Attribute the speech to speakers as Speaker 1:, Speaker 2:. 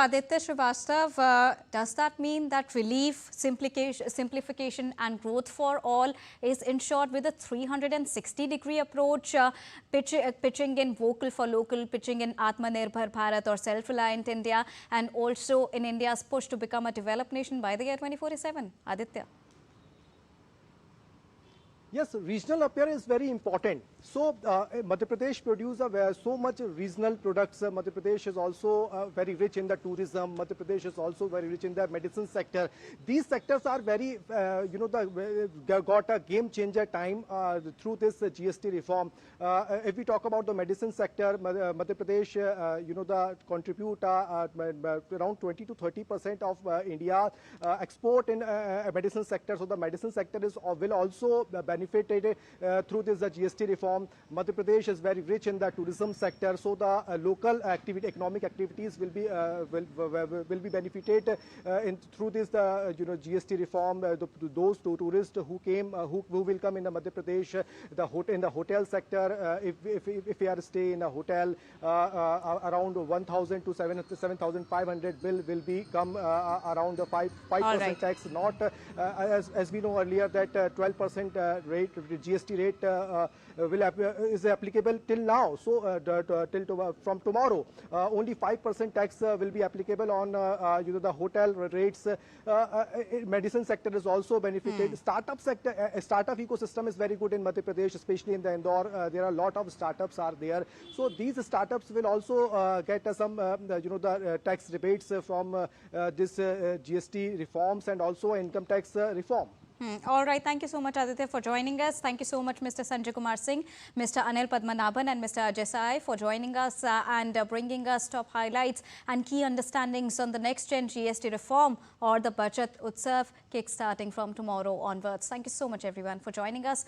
Speaker 1: Aditya Srivastav, does that mean that relief, simplification and growth for all is ensured with a 360-degree approach, pitching in vocal for local, pitching in Atmanirbhar Bharat or self-reliant India, and also in India's push to become a developed nation by the year 2047? Aditya.
Speaker 2: Yes, regional appeal is very important. So, Madhya Pradesh produces so much regional products. Madhya Pradesh is also very rich in the tourism. Madhya Pradesh is also very rich in the medicine sector. These sectors are very, got a game changer time through this GST reform. If we talk about the medicine sector, Madhya Pradesh, contribute around 20 to 30% of India export in medicine sector. So, the medicine sector will also benefited through this GST reform. Madhya Pradesh is very rich in the tourism sector, so the local economic activities will be benefited through this GST reform. Those tourists who came who will come in the Madhya Pradesh, in the hotel sector, if we are stay in a hotel, around 1,000 to 7,500 will become around the 5% tax. Not as we know earlier that 12% GST rate is applicable till now. So from tomorrow, only 5% tax will be applicable on the hotel rates. Medicine sector is also benefited. Startup sector, startup ecosystem is very good in Madhya Pradesh, especially in the Indore. There are a lot of startups are there. So these startups will also get some the tax rebates from this GST reforms and also income tax reform.
Speaker 1: All right. Thank you so much, Aditya, for joining us. Thank you so much, Mr. Sanjay Kumar Singh, Mr. Anil Padmanabhan and Mr. Ajay Sai for joining us and bringing us top highlights and key understandings on the next-gen GST reform or the Budget Utsav kick-starting from tomorrow onwards. Thank you so much, everyone, for joining us.